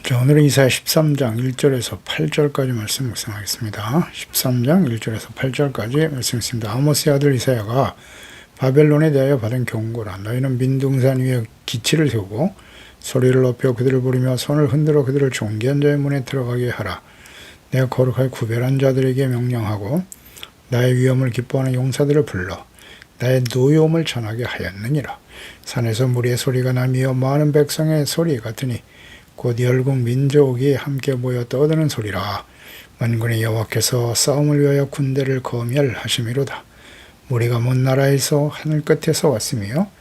자, 오늘은 이사야 13장 1절에서 8절까지 말씀 묵상하겠습니다. 13장 1절에서 8절까지 말씀했습니다. 아모스의 아들 이사야가 바벨론에 대하여 받은 경고라. 너희는 민둥산 위에 기치를 세우고 소리를 높여 그들을 부르며 손을 흔들어 그들을 존귀한 자의 문에 들어가게 하라. 내가 거룩하게 구별한 자들에게 명령하고 나의 위엄을 기뻐하는 용사들을 불러 나의 노여움을 전하게 하였느니라. 산에서 무리의 소리가 나며 많은 백성의 소리 같으니 곧 열국 민족이 함께 모여 떠드는 소리라. 만군의 여호와께서 싸움을 위하여 군대를 거멸하심이로다. 무리가 먼 나라에서 하늘 끝에서 왔으며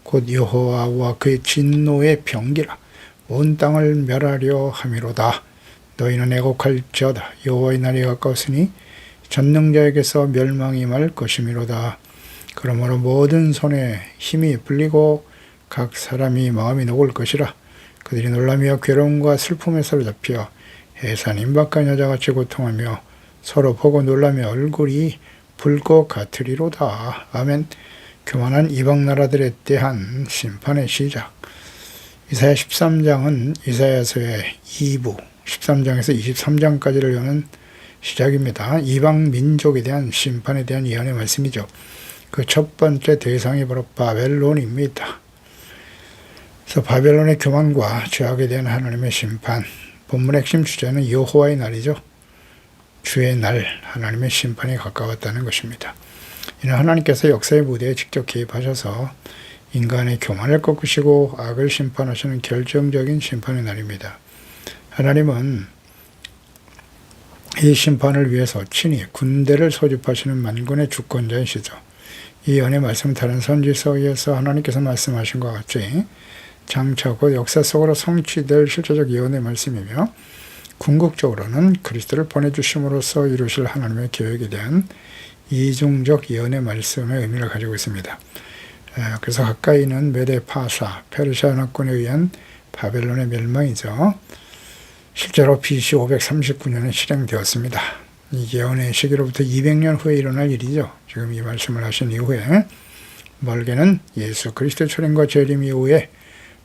곧 여호와와 그의 진노의 병기라. 온 땅을 멸하려 함이로다. 너희는 애곡할지어다. 여호와의 날이 가까웠으니 전능자에게서 멸망이 임할 것이미로다. 그러므로 모든 손에 힘이 풀리고 각 사람이 마음이 녹을 것이라. 그들이 놀라며 괴로움과 슬픔에 사로잡혀 해산 임박한 여자같이 고통하며 서로 보고 놀라며 얼굴이 붉을 것 같으리로다. 아멘. 교만한 이방 나라들에 대한 심판의 시작. 이사야 13장은 이사야서의 2부 13장에서 23장까지를 여는 시작입니다. 이방 민족에 대한 심판에 대한 예언의 말씀이죠. 그 첫 번째 대상이 바로 바벨론입니다. 그래서 바벨론의 교만과 죄악에 대한 하나님의 심판, 본문의 핵심 주제는 여호와의 날이죠. 주의 날, 하나님의 심판이 가까웠다는 것입니다. 이는 하나님께서 역사의 무대에 직접 개입하셔서 인간의 교만을 꺾으시고 악을 심판하시는 결정적인 심판의 날입니다. 하나님은 이 심판을 위해서 친히 군대를 소집하시는 만군의 주권자이시죠. 이 연의 말씀은 다른 선지서에서 하나님께서 말씀하신 것 같이 장차 곧 역사 속으로 성취될 실제적 예언의 말씀이며 궁극적으로는 그리스도를 보내주심으로써 이루실 하나님의 계획에 대한 이중적 예언의 말씀의 의미를 가지고 있습니다. 그래서 가까이는 메데 파사, 페르시아 연합군에 의한 바벨론의 멸망이죠. 실제로 BC 539년에 실행되었습니다. 이 예언의 시기로부터 200년 후에 일어날 일이죠. 지금 이 말씀을 하신 이후에 멀게는 예수 그리스도 출현과 재림 이후에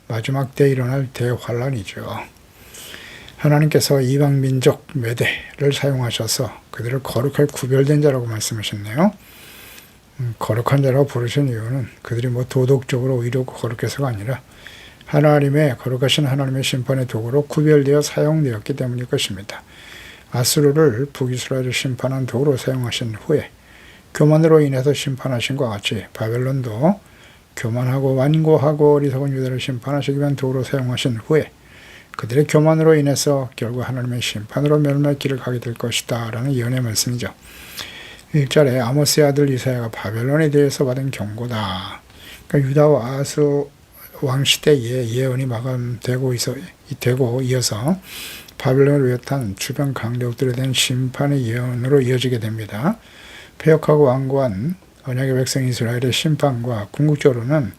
마지막 때 일어날 대환란이죠. 하나님께서 이방 민족 메대를 사용하셔서 그들을 거룩하게 구별된 자라고 말씀하셨네요. 거룩한 자라고 부르신 이유는 그들이 도덕적으로 의롭고 거룩해서가 아니라 하나님의 거룩하신 하나님의 심판의 도구로 구별되어 사용되었기 때문일 것입니다. 아수르를 북이스라엘을 심판한 도구로 사용하신 후에 교만으로 인해서 심판하신 것 같이 바벨론도 교만하고 완고하고 어리석은 유다를 심판하시기 위한 도구로 사용하신 후에 그들의 교만으로 인해서 결국 하나님의 심판으로 멸망의 길을 가게 될 것이다 라는 예언의 말씀이죠. 1절에 아모스의 아들 이사야가 바벨론에 대해서 받은 경고다. 그러니까 유다와 아수 왕시대의 예언이 마감되고 이어서 바벨론을 비롯한 주변 강대국들에 대한 심판의 예언으로 이어지게 됩니다. 패역하고 완고한 언약의 백성 이스라엘의 심판과 궁극적으로는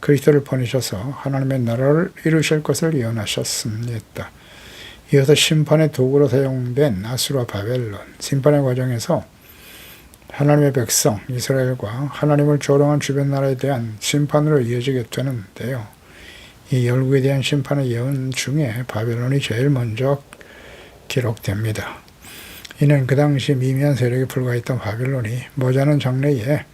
그리스도를 보내셔서 하나님의 나라를 이루실 것을 예언하셨습니다. 이어서 심판의 도구로 사용된 아수르와 바벨론, 심판의 과정에서 하나님의 백성 이스라엘과 하나님을 조롱한 주변 나라에 대한 심판으로 이어지게 되는데요. 이 열국에 대한 심판의 예언 중에 바벨론이 제일 먼저 기록됩니다. 이는 그 당시 미미한 세력에 불과했던 바벨론이 머지않은 장래에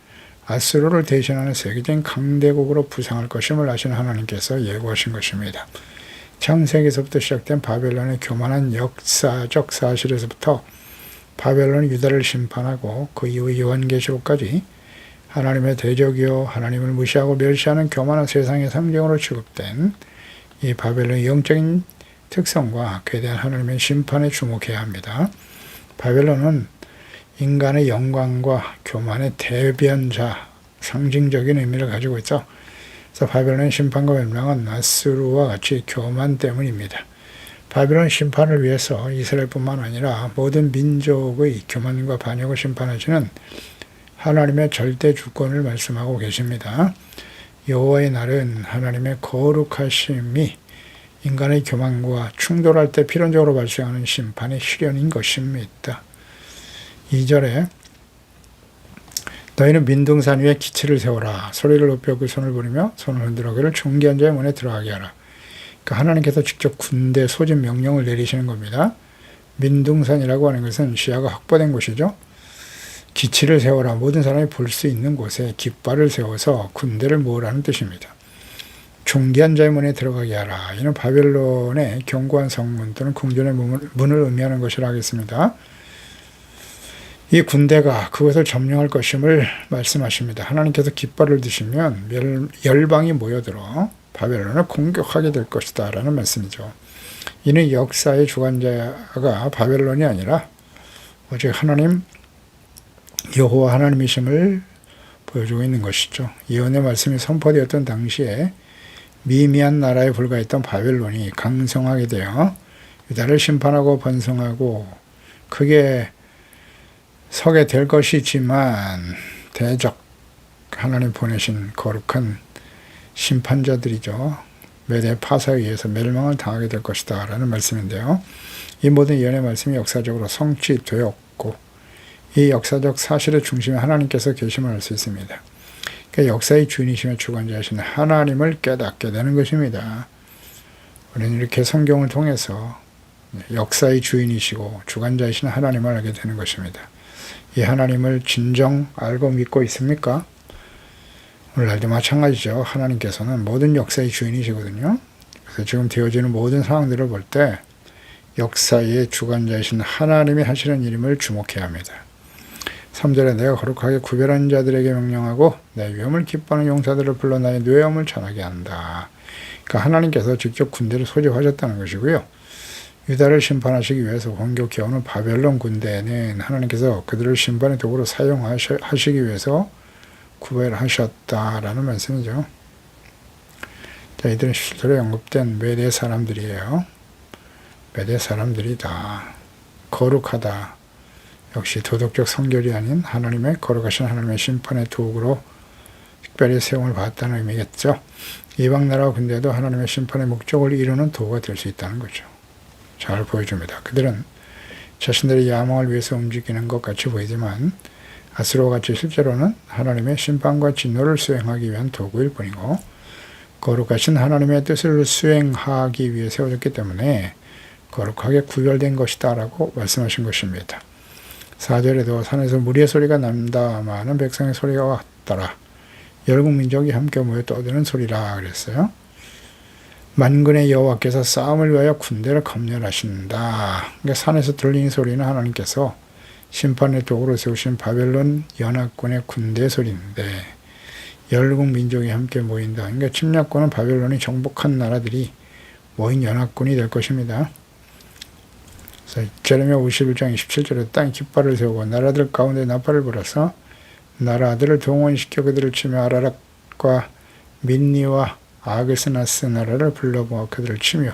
아수르를 대신하는 세계적인 강대국으로 부상할 것임을 아시는 하나님께서 예고하신 것입니다. 창세기에서부터 시작된 바벨론의 교만한 역사적 사실에서부터 바벨론이 유다를 심판하고 그 이후 요한계시록까지 하나님의 대적이요 하나님을 무시하고 멸시하는 교만한 세상의 상징으로 취급된 이 바벨론의 영적인 특성과 그에 대한 하나님의 심판에 주목해야 합니다. 바벨론은 인간의 영광과 교만의 대변자, 상징적인 의미를 가지고 있죠. 그래서 바벨론의 심판과 멸망은 아수르와 같이 교만 때문입니다. 바벨론 심판을 위해서 이스라엘뿐만 아니라 모든 민족의 교만과 반역을 심판하시는 하나님의 절대 주권을 말씀하고 계십니다. 여호와의 날은 하나님의 거룩하심이 인간의 교만과 충돌할 때 필연적으로 발생하는 심판의 실현인 것입니다. 2절에 너희는 민둥산 위에 기치를 세워라. 소리를 높여 그 손을 부리며 손을 흔들어 그를 존귀한 자의 문에 들어가게 하라. 그러니까 하나님께서 직접 군대 소집 명령을 내리시는 겁니다. 민둥산이라고 하는 것은 시야가 확보된 곳이죠. 기치를 세워라. 모든 사람이 볼 수 있는 곳에 깃발을 세워서 군대를 모으라는 뜻입니다. 존귀한 자의 문에 들어가게 하라. 이는 바벨론의 견고한 성문 또는 궁전의 문을 의미하는 것이라 하겠습니다. 이 군대가 그것을 점령할 것임을 말씀하십니다. 하나님께서 깃발을 드시면 열방이 모여들어 바벨론을 공격하게 될 것이다 라는 말씀이죠. 이는 역사의 주관자가 바벨론이 아니라 오직 하나님 여호와 하나님이심을 보여주고 있는 것이죠. 예언의 말씀이 선포되었던 당시에 미미한 나라에 불과했던 바벨론이 강성하게 되어 유다를 심판하고 번성하고 크게 서게 될 것이지만 대적 하나님 보내신 거룩한 심판자들이죠. 메대 파사에 의해서 멸망을 당하게 될 것이다 라는 말씀인데요. 이 모든 예언의 말씀이 역사적으로 성취되었고 이 역사적 사실의 중심에 하나님께서 계심을 알 수 있습니다. 그러니까 역사의 주인이시며 주관자이신 하나님을 깨닫게 되는 것입니다. 우리는 이렇게 성경을 통해서 역사의 주인이시고 주관자이신 하나님을 알게 되는 것입니다. 이 하나님을 진정 알고 믿고 있습니까? 오늘날도 마찬가지죠. 하나님께서는 모든 역사의 주인이시거든요. 그래서 지금 되어지는 모든 상황들을 볼 때 역사의 주관자이신 하나님이 하시는 일임을 주목해야 합니다. 3절에 내가 거룩하게 구별한 자들에게 명령하고 내 위엄을 기뻐하는 용사들을 불러 나의 뇌엄을 전하게 한다. 그러니까 하나님께서 직접 군대를 소집하셨다는 것이고요. 유다를 심판하시기 위해서 공격해 오는 바벨론 군대에는 하나님께서 그들을 심판의 도구로 사용하시기 위해서 구별하셨다라는 말씀이죠. 자, 이들은 17절에 언급된 메대 사람들이에요. 메대 사람들이다. 거룩하다. 역시 도덕적 성결이 아닌 하나님의 거룩하신 하나님의 심판의 도구로 특별히 세움을 받았다는 의미겠죠. 이방 나라 군대도 하나님의 심판의 목적을 이루는 도구가 될 수 있다는 거죠. 잘 보여줍니다. 그들은 자신들의 야망을 위해서 움직이는 것 같이 보이지만 아스로와 같이 실제로는 하나님의 심판과 진노를 수행하기 위한 도구일 뿐이고 거룩하신 하나님의 뜻을 수행하기 위해 세워졌기 때문에 거룩하게 구별된 것이다 라고 말씀하신 것입니다. 4절에도 산에서 무리의 소리가 난다. 많은 백성의 소리가 왔더라. 열국 민족이 함께 모여 떠드는 소리라 그랬어요. 만군의 여호와께서 싸움을 위하여 군대를 검열하신다. 그러니까 산에서 들리는 소리는 하나님께서 심판의 도구로 세우신 바벨론 연합군의 군대 소리인데 열국 민족이 함께 모인다. 그러니까 침략군은 바벨론이 정복한 나라들이 모인 연합군이 될 것입니다. 그래서 제레미야 51장 27절에 땅에 깃발을 세우고 나라들 가운데 나팔을 불어서 나라들을 동원시켜 그들을 치며 아라락과 민니와 아그스나스 나라를 불러모아 그들을 치며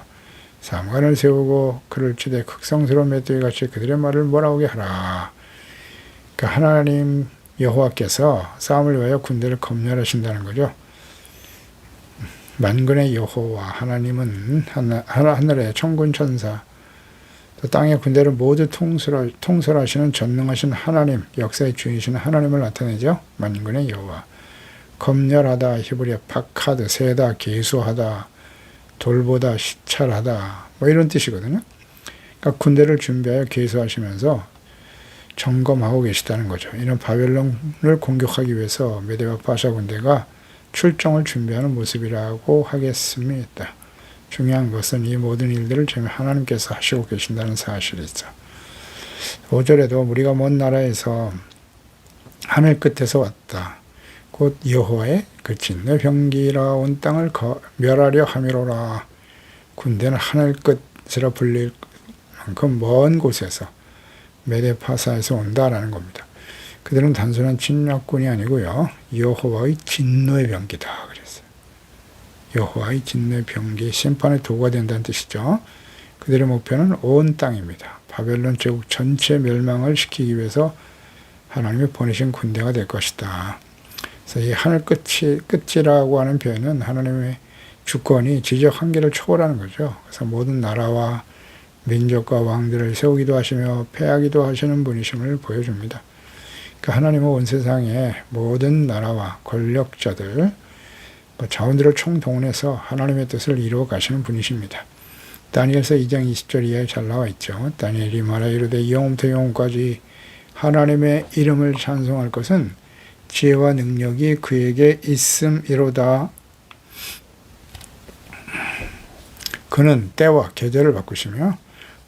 삼관을 세우고 그를 치되 극성스러운 메뚜기같이 그들의 말을 몰아오게 하라. 그러니까 하나님 여호와께서 싸움을 위하여 군대를 검열하신다는 거죠. 만군의 여호와 하나님은 하늘의 천군 천사 또 땅의 군대를 모두 통솔하시는 전능하신 하나님, 역사의 주인이신 하나님을 나타내죠. 만군의 여호와. 검열하다, 히브리어 파카드, 세다, 계수하다, 돌보다, 시찰하다, 뭐 이런 뜻이거든요. 그러니까 군대를 준비하여 계수하시면서 점검하고 계시다는 거죠. 이는 바벨론을 공격하기 위해서 메대와 파샤 군대가 출정을 준비하는 모습이라고 하겠습니다. 중요한 것은 이 모든 일들을 지금 하나님께서 하시고 계신다는 사실이죠. 5절에도 우리가 먼 나라에서 하늘 끝에서 왔다. 곧 여호와의 그 진노의 병기라 온 땅을 멸하려 함이로라. 군대는 하늘 끝이라 불릴 만큼 먼 곳에서 메데파사에서 온다라는 겁니다. 그들은 단순한 침략군이 아니고요. 여호와의 진노의 병기다 그랬어요. 여호와의 진노의 병기, 심판의 도구가 된다는 뜻이죠. 그들의 목표는 온 땅입니다. 바벨론 제국 전체 멸망을 시키기 위해서 하나님이 보내신 군대가 될 것이다. 그래서 이 하늘 끝이라고 하는 표현은 하나님의 주권이 지적 한계를 초월하는 거죠. 그래서 모든 나라와 민족과 왕들을 세우기도 하시며 패하기도 하시는 분이심을 보여줍니다. 그러니까 하나님은 온 세상의 모든 나라와 권력자들, 그 자원들을 총동원해서 하나님의 뜻을 이루어 가시는 분이십니다. 다니엘서 2장 20절 이하에 잘 나와 있죠. 다니엘이 말하 이르되 영원부터 영원까지 하나님의 이름을 찬송할 것은 지혜와 능력이 그에게 있음이로다. 그는 때와 계절을 바꾸시며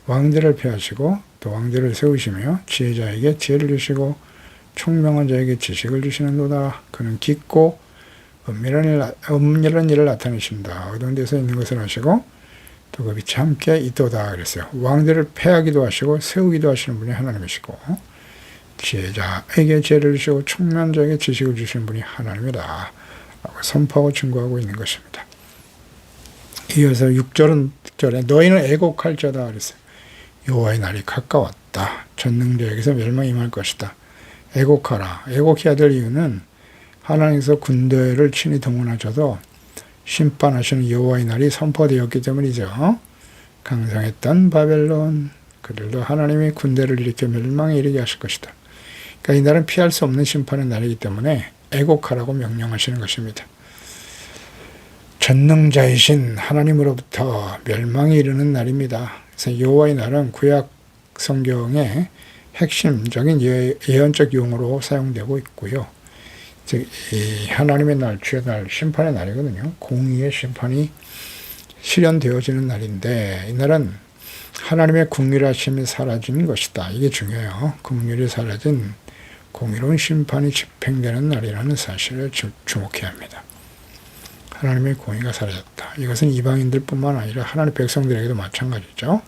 왕들을 폐하시고 또 왕들을 세우시며 지혜자에게 지혜를 주시고 총명한 자에게 지식을 주시는도다. 그는 깊고 은밀한 일을 나타내신다. 어두운 데서 있는 것을 하시고 또 그 빛이 함께 있도다 그랬어요. 왕들을 폐하기도 하시고 세우기도 하시는 분이 하나님이시고 지혜자에게 지혜를 주시고 총명한 자에게 지식을 주시는 분이 하나님이다 라고 선포하고 증거하고 있는 것입니다. 이어서 6절에 너희는 애곡할 자다 그랬어요. 여호와의 날이 가까웠다. 전능자에게서 멸망이 임할 것이다. 애곡하라. 애곡해야 될 이유는 하나님께서 군대를 친히 동원하셔도 심판하시는 여호와의 날이 선포되었기 때문이죠. 강성했던 바벨론, 그들도 하나님이 군대를 일으켜 멸망에 이르게 하실 것이다. 그러니까 이 날은 피할 수 없는 심판의 날이기 때문에 애곡하라고 명령하시는 것입니다. 전능자이신 하나님으로부터 멸망에 이르는 날입니다. 그래서 여호와의 날은 구약 성경의 핵심적인 예언적 용어로 사용되고 있고요. 즉, 이 하나님의 날, 주의 날, 심판의 날이거든요. 공의의 심판이 실현되어지는 날인데, 이 날은 하나님의 궁휼하심이 사라진 것이다. 이게 중요해요. 궁휼이 사라진 공의로운 심판이 집행되는 날이라는 사실을 주목해야 합니다. 하나님의 공의가 사라졌다. 이것은 이방인들뿐만 아니라 하나님의 백성들에게도 마찬가지죠.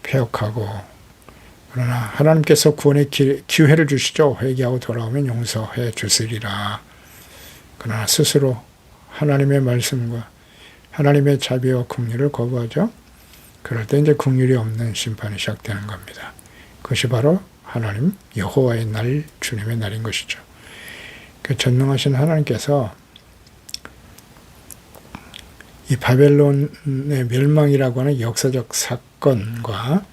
폐역하고 그러나 하나님께서 구원의 기회를 주시죠. 회개하고 돌아오면 용서해 주시리라. 그러나 스스로 하나님의 말씀과 하나님의 자비와 긍휼을 거부하죠. 그럴 때 이제 긍휼이 없는 심판이 시작되는 겁니다. 그것이 바로 하나님 여호와의 날, 주님의 날인 것이죠. 그 전능하신 하나님께서 이 바벨론의 멸망이라고 하는 역사적 사건과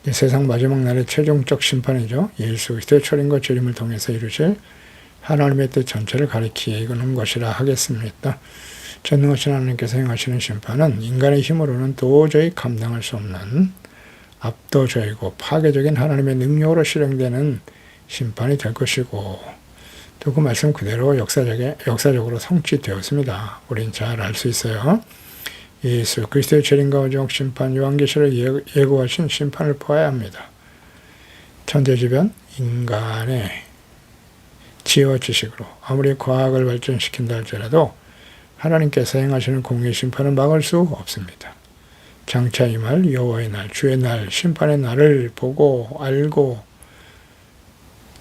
세상 마지막 날의 최종적 심판이죠. 예수 그리스도의 철인과 재림을 통해서 이루실 하나님의 뜻 전체를 가리키는 것이라 하겠습니다. 전능하신 하나님께서 행하시는 심판은 인간의 힘으로는 도저히 감당할 수 없는 압도적이고 파괴적인 하나님의 능력으로 실행되는 심판이 될 것이고 또 그 말씀 그대로 역사적으로 성취되었습니다. 우린 잘 알 수 있어요. 예수 그리스도의 재림과 오직 심판 요한계시를 예고하신 심판을 보아야 합니다. 천재지변 인간의 지혜와 지식으로 아무리 과학을 발전시킨다 할지라도 하나님께서 행하시는 공의 심판을 막을 수 없습니다. 장차 임할 여호와의 날, 주의 날, 심판의 날을 보고 알고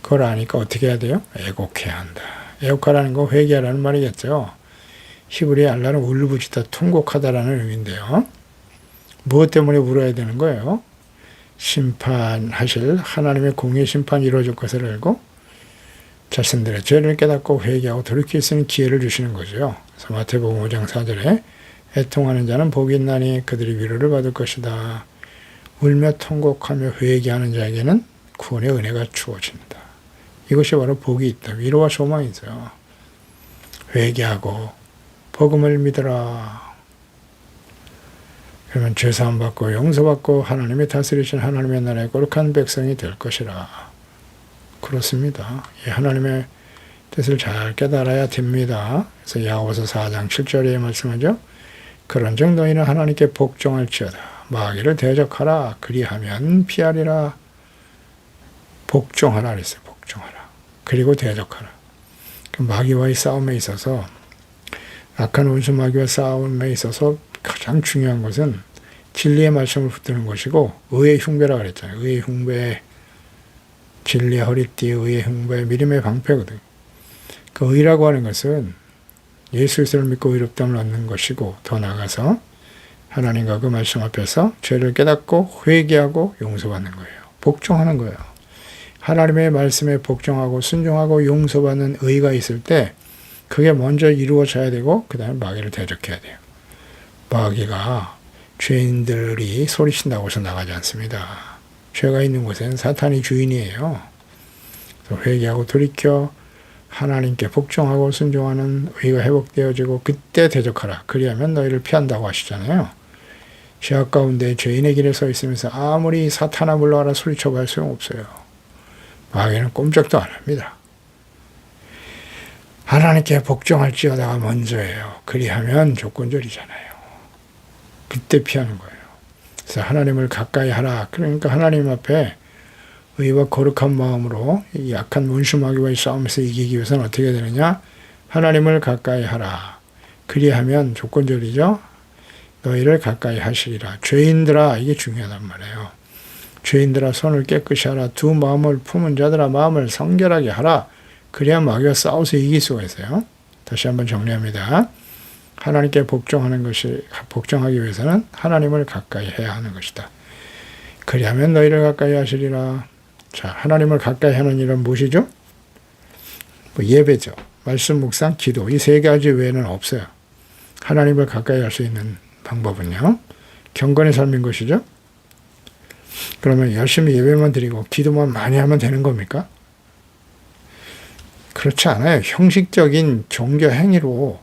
그걸 아니까 어떻게 해야 돼요? 애곡해야 한다. 애곡하라는 건 회개하라는 말이겠죠. 히브리 알라는 울부짖다 통곡하다라는 의미인데요. 무엇 때문에 울어야 되는 거예요? 심판하실 하나님의 공의 심판이 이루어질 것을 알고 자신들의 죄를 깨닫고 회개하고 돌이킬 수 있는 기회를 주시는 거죠. 그래서 마태복음 5장 4절에 애통하는 자는 복이 있나니 그들이 위로를 받을 것이다. 울며 통곡하며 회개하는 자에게는 구원의 은혜가 주어진다. 이것이 바로 복이 있다. 위로와 소망이죠. 회개하고 복음을 믿어라. 그러면 죄사함 받고 용서받고 하나님의 다스리신 하나님의 나라의 거룩한 백성이 될 것이라. 그렇습니다. 하나님의 뜻을 잘 깨달아야 됩니다. 그래서 야고보서 4장 7절에 말씀하죠. 그런즉 너희는 하나님께 복종할지어다. 마귀를 대적하라. 그리하면 피하리라. 복종하라 그랬어요. 복종하라. 그리고 대적하라. 마귀와의 싸움에 있어서 악한 원수 마귀와 싸움에 있어서 가장 중요한 것은 진리의 말씀을 붙드는 것이고 의의 흉배라 그랬잖아요. 의의 흉배, 진리의 허리띠, 의의 흉배, 믿음의 방패거든요. 그 의라고 하는 것은 예수 그리스도를 믿고 의롭다함을 얻는 것이고 더 나아가서 하나님과 그 말씀 앞에서 죄를 깨닫고 회개하고 용서받는 거예요. 복종하는 거예요. 하나님의 말씀에 복종하고 순종하고 용서받는 의가 있을 때 그게 먼저 이루어져야 되고 그 다음에 마귀를 대적해야 돼요. 마귀가 죄인들이 소리친다고 해서 나가지 않습니다. 죄가 있는 곳에는 사탄이 주인이에요. 회개하고 돌이켜 하나님께 복종하고 순종하는 의가 회복되어지고 그때 대적하라. 그리하면 너희를 피한다고 하시잖아요. 죄악 가운데 죄인의 길에 서 있으면서 아무리 사탄아 물러가라 소리쳐봐야 소용없어요. 마귀는 꼼짝도 안 합니다. 하나님께 복종할지어다가 먼저예요. 그리하면 조건절이잖아요. 그때 피하는 거예요. 그래서 하나님을 가까이 하라. 그러니까 하나님 앞에 의와 거룩한 마음으로 이 약한 원수마귀와의 싸움에서 이기기 위해서는 어떻게 되느냐? 하나님을 가까이 하라. 그리하면 조건절이죠. 너희를 가까이 하시리라. 죄인들아, 이게 중요하단 말이에요. 죄인들아 손을 깨끗이 하라. 두 마음을 품은 자들아 마음을 성결하게 하라. 그래야 마귀와 싸워서 이길 수가 있어요. 다시 한번 정리합니다. 하나님께 복종하기 위해서는 하나님을 가까이 해야 하는 것이다. 그리하면 너희를 가까이 하시리라. 자, 하나님을 가까이 하는 일은 무엇이죠? 예배죠. 말씀, 묵상, 기도. 이 세 가지 외에는 없어요. 하나님을 가까이 할 수 있는 방법은요. 경건의 삶인 것이죠. 그러면 열심히 예배만 드리고 기도만 많이 하면 되는 겁니까? 그렇지 않아요. 형식적인 종교 행위로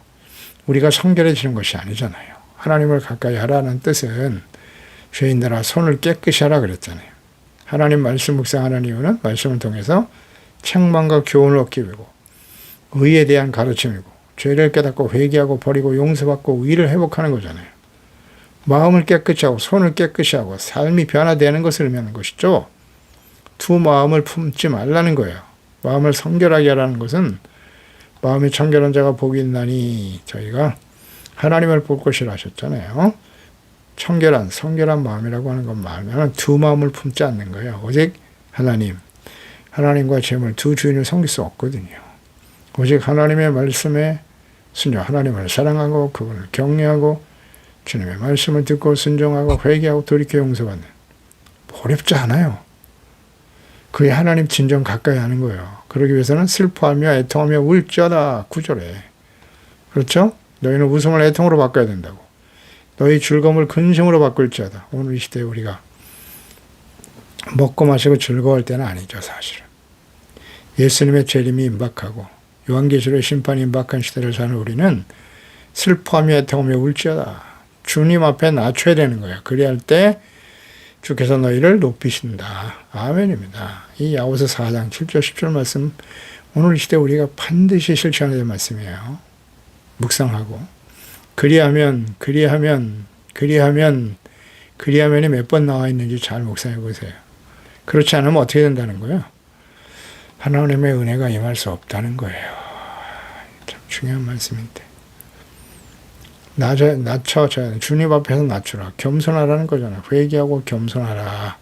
우리가 성결해지는 것이 아니잖아요. 하나님을 가까이 하라는 뜻은 죄인들아 손을 깨끗이 하라 그랬잖아요. 하나님 말씀 묵상하는 이유는 말씀을 통해서 책망과 교훈을 얻기 위하고 의에 대한 가르침이고 죄를 깨닫고 회개하고 버리고 용서받고 의를 회복하는 거잖아요. 마음을 깨끗이 하고 손을 깨끗이 하고 삶이 변화되는 것을 의미하는 것이죠. 두 마음을 품지 말라는 거예요. 마음을 성결하게 하라는 것은 마음이 청결한 자가 복이 있나니 저희가 하나님을 볼 것이라 하셨잖아요. 청결한 성결한 마음이라고 하는 건 말하면 두 마음을 품지 않는 거예요. 오직 하나님과 재물 두 주인을 섬길 수 없거든요. 오직 하나님의 말씀에 순종, 하나님을 사랑하고 그분을 경외하고 주님의 말씀을 듣고 순종하고 회개하고 돌이켜 용서받는. 어렵지 않아요. 그게 하나님 진정 가까이 하는 거예요. 그러기 위해서는 슬퍼하며 애통하며 울지어다 9절에. 그렇죠? 너희는 웃음을 애통으로 바꿔야 된다고. 너희 즐거움을 근심으로 바꿀지어다. 오늘 이 시대에 우리가 먹고 마시고 즐거워할 때는 아니죠, 사실은. 예수님의 재림이 임박하고 요한계시록의 심판이 임박한 시대를 사는 우리는 슬퍼하며 애통하며 울지어다. 주님 앞에 낮춰야 되는 거예요. 그래야 할 때 주께서 너희를 높이신다. 아멘입니다. 이 야고보서 4장 7절 10절 말씀 오늘 이 시대 우리가 반드시 실천해야 될 말씀이에요. 묵상하고 그리하면이 몇 번 나와 있는지 잘 묵상해 보세요. 그렇지 않으면 어떻게 된다는 거예요? 하나님의 은혜가 임할 수 없다는 거예요. 참 중요한 말씀인데. 낮춰져야 주님 앞에서 낮추라. 겸손하라는 거잖아요. 회개하고 겸손하라.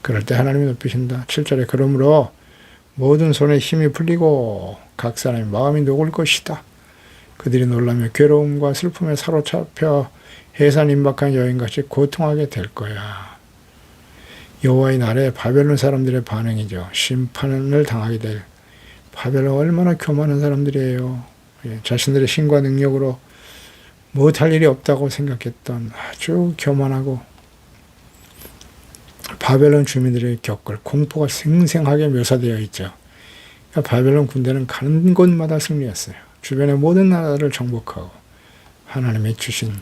그럴 때 하나님이 높이신다. 7절에 그러므로 모든 손에 힘이 풀리고 각 사람의 마음이 녹을 것이다. 그들이 놀라며 괴로움과 슬픔에 사로잡혀 해산 임박한 여인같이 고통하게 될 거야. 여호와의 날에 바벨론 사람들의 반응이죠. 심판을 당하게 될 바벨론 얼마나 교만한 사람들이에요. 자신들의 신과 능력으로 못할 일이 없다고 생각했던 아주 교만하고 바벨론 주민들이 겪을 공포가 생생하게 묘사되어 있죠. 그러니까 바벨론 군대는 가는 곳마다 승리했어요. 주변의 모든 나라를 정복하고 하나님이 주신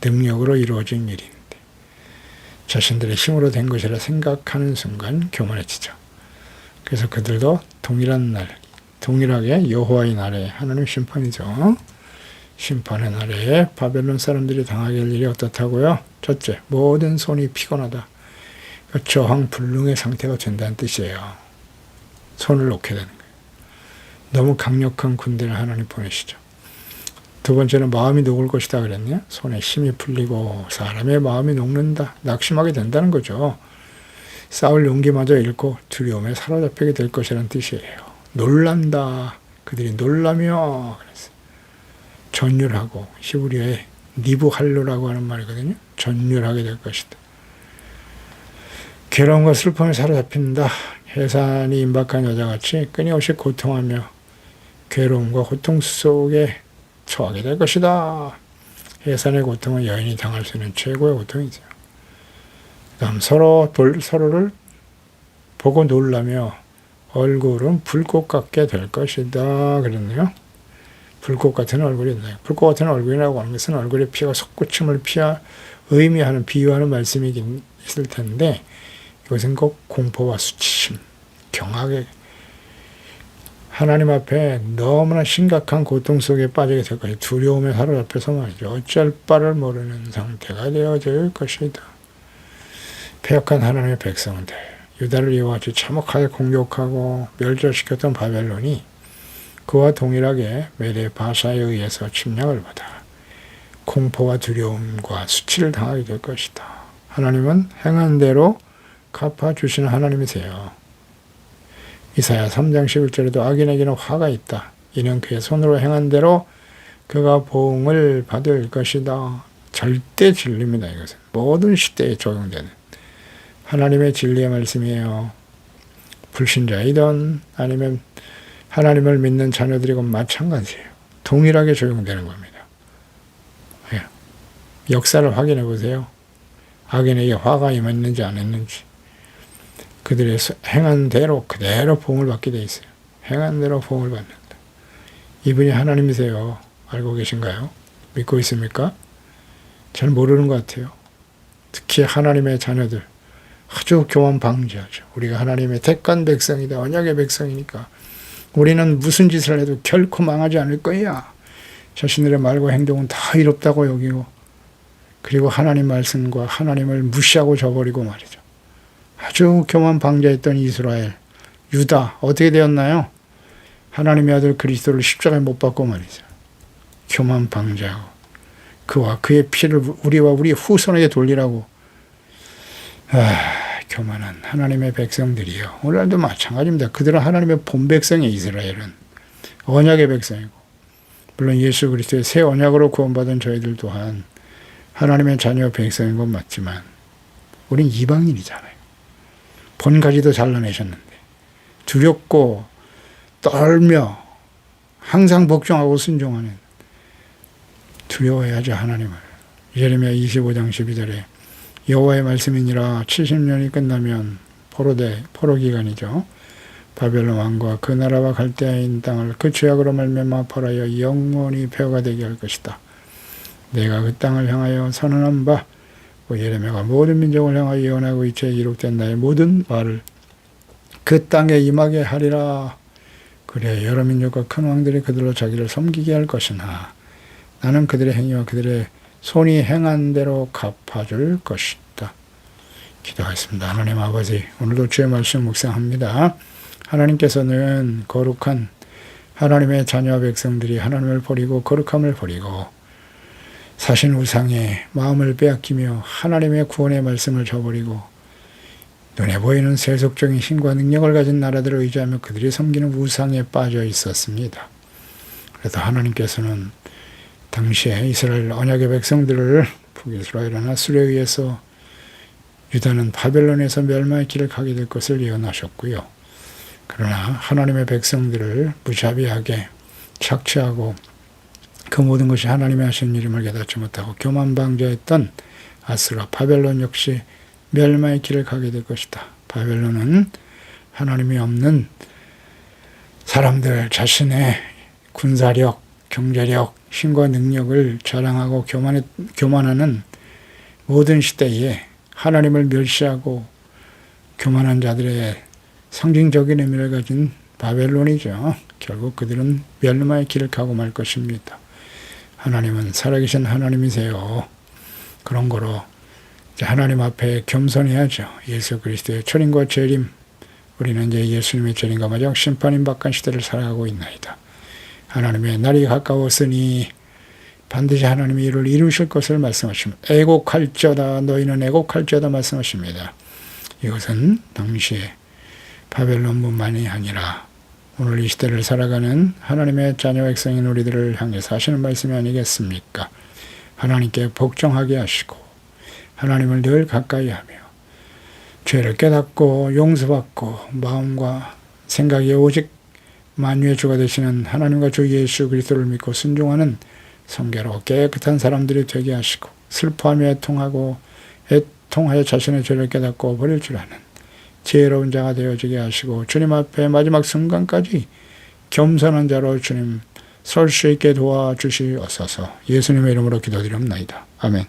능력으로 이루어진 일인데 자신들의 힘으로 된 것이라 생각하는 순간 교만해지죠. 그래서 그들도 동일하게 여호와의 날에 하나님 심판이죠. 심판의 날에 바벨론 사람들이 당하게 할 일이 어떻다고요? 첫째, 모든 손이 피곤하다. 저항불능의 상태가 된다는 뜻이에요. 손을 놓게 되는 거예요. 너무 강력한 군대를 하나님 보내시죠. 두 번째는 마음이 녹을 것이다 그랬냐? 손에 힘이 풀리고 사람의 마음이 녹는다. 낙심하게 된다는 거죠. 싸울 용기마저 잃고 두려움에 사로잡히게 될 것이라는 뜻이에요. 놀란다. 그들이 놀라며 그랬어요. 전율하고 히브리어에 니부할루라고 하는 말이거든요. 전율하게 될 것이다. 괴로움과 슬픔에 사로잡힌다. 해산이 임박한 여자같이 끊임없이 고통하며 괴로움과 고통 속에 처하게 될 것이다. 해산의 고통은 여인이 당할 수 있는 최고의 고통이죠. 그다음 서로를 보고 놀라며 얼굴은 불꽃 같게 될 것이다. 그랬네요. 불꽃 같은 얼굴이다. 불꽃 같은 얼굴이라고 하는 것은 얼굴에 피가 솟구침을 의미하는, 비유하는 말씀이긴 있을 텐데, 이것은 꼭 공포와 수치심, 경악에, 하나님 앞에 너무나 심각한 고통 속에 빠지게 될 것이다. 두려움에 사로잡혀서 말이죠. 어쩔 바를 모르는 상태가 되어질 것이다. 패역한 하나님의 백성들, 유다를 이와 같이 참혹하게 공격하고 멸절시켰던 바벨론이 그와 동일하게 메대 바사에 의해서 침략을 받아 공포와 두려움과 수치를 당하게 될 것이다. 하나님은 행한 대로 갚아주시는 하나님이세요. 이사야 3장 11절에도 악인에게는 화가 있다. 이는 그의 손으로 행한 대로 그가 보응을 받을 것이다. 절대 진리입니다. 이것은 모든 시대에 적용되는 하나님의 진리의 말씀이에요. 불신자이든 아니면 하나님을 믿는 자녀들이건 마찬가지예요. 동일하게 적용되는 겁니다. 예. 역사를 확인해 보세요. 악인에게 화가 임했는지 안 했는지. 그들의 행한 대로 그대로 보응을 받게 돼 있어요. 행한 대로 보응을 받는다. 이분이 하나님이세요. 알고 계신가요? 믿고 있습니까? 잘 모르는 것 같아요. 특히 하나님의 자녀들 아주 교만방지하죠. 우리가 하나님의 택한 백성이다. 언약의 백성이니까 우리는 무슨 짓을 해도 결코 망하지 않을 거야. 자신들의 말과 행동은 다 이롭다고 여기고, 그리고 하나님 말씀과 하나님을 무시하고 저버리고 말이죠. 아주 교만방자했던 이스라엘, 유다 어떻게 되었나요? 하나님의 아들 그리스도를 십자가에 못 박고 말이죠. 교만방자하고 그와 그의 피를 우리와 우리 후손에게 돌리라고 교만한 하나님의 백성들이요. 오늘도 마찬가지입니다. 그들은 하나님의 본 백성이에요. 이스라엘은 언약의 백성이고, 물론 예수 그리스도의 새 언약으로 구원받은 저희들 또한 하나님의 자녀 백성인 건 맞지만 우린 이방인이잖아요. 본가지도 잘라내셨는데 두렵고 떨며 항상 복종하고 순종하는, 두려워해야죠 하나님을. 예레미야 25장 12절에 여호와의 말씀이니라 70년이 끝나면 포로 기간이죠. 바벨론 왕과 그 나라와 갈대아인 땅을 그 죄악으로 말미암아 벌하여 영원히 폐허가 되게 할 것이다. 내가 그 땅을 향하여 선언한 바, 예레미야가 모든 민족을 향하여 예언하고 이체에 기록된 나의 모든 말을 그 땅에 임하게 하리라. 그래 여러 민족과 큰 왕들이 그들로 자기를 섬기게 할 것이나 나는 그들의 행위와 그들의 손이 행한 대로 갚아줄 것이다. 기도하겠습니다. 하나님 아버지, 오늘도 주의 말씀 묵상합니다. 하나님께서는 거룩한 하나님의 자녀 백성들이 하나님을 버리고 거룩함을 버리고 사신 우상에 마음을 빼앗기며 하나님의 구원의 말씀을 저버리고 눈에 보이는 세속적인 힘과 능력을 가진 나라들을 의지하며 그들이 섬기는 우상에 빠져 있었습니다. 그래서 하나님께서는 당시에 이스라엘 언약의 백성들을 북이스라엘은 아수르에 의해서, 유다는 바벨론에서 멸망의 길을 가게 될 것을 예언하셨고요. 그러나 하나님의 백성들을 무자비하게 착취하고 그 모든 것이 하나님이 하신 일임을 깨닫지 못하고 교만방자했던 아수르와 바벨론 역시 멸망의 길을 가게 될 것이다. 바벨론은 하나님이 없는 사람들 자신의 군사력, 경제력, 힘과 능력을 자랑하고 교만하는 모든 시대에 하나님을 멸시하고 교만한 자들의 상징적인 의미를 가진 바벨론이죠. 결국 그들은 멸망의 길을 가고 말 것입니다. 하나님은 살아계신 하나님이세요. 그런 거로 이제 하나님 앞에 겸손해야죠. 예수 그리스도의 초림과 재림, 우리는 이제 예수님의 재림과 마지막 심판인 박한 시대를 살아가고 있나이다. 하나님의 날이 가까웠으니 반드시 하나님이 이를 이루실 것을 말씀하십니다. 애곡할지어다, 너희는 애곡할지어다 말씀하십니다. 이것은 당시에 바벨론뿐만이 아니라 오늘 이 시대를 살아가는 하나님의 자녀 백성인 우리들을 향해서 하시는 말씀이 아니겠습니까? 하나님께 복종하게 하시고 하나님을 늘 가까이 하며 죄를 깨닫고 용서받고 마음과 생각이 오직 만유의 주가 되시는 하나님과 주 예수 그리스도를 믿고 순종하는 성결하고 깨끗한 사람들이 되게 하시고 슬퍼하며 애통하여 자신의 죄를 깨닫고 버릴 줄 아는 지혜로운 자가 되어지게 하시고 주님 앞에 마지막 순간까지 겸손한 자로 주님 설 수 있게 도와주시옵소서. 예수님의 이름으로 기도드립니다. 아멘.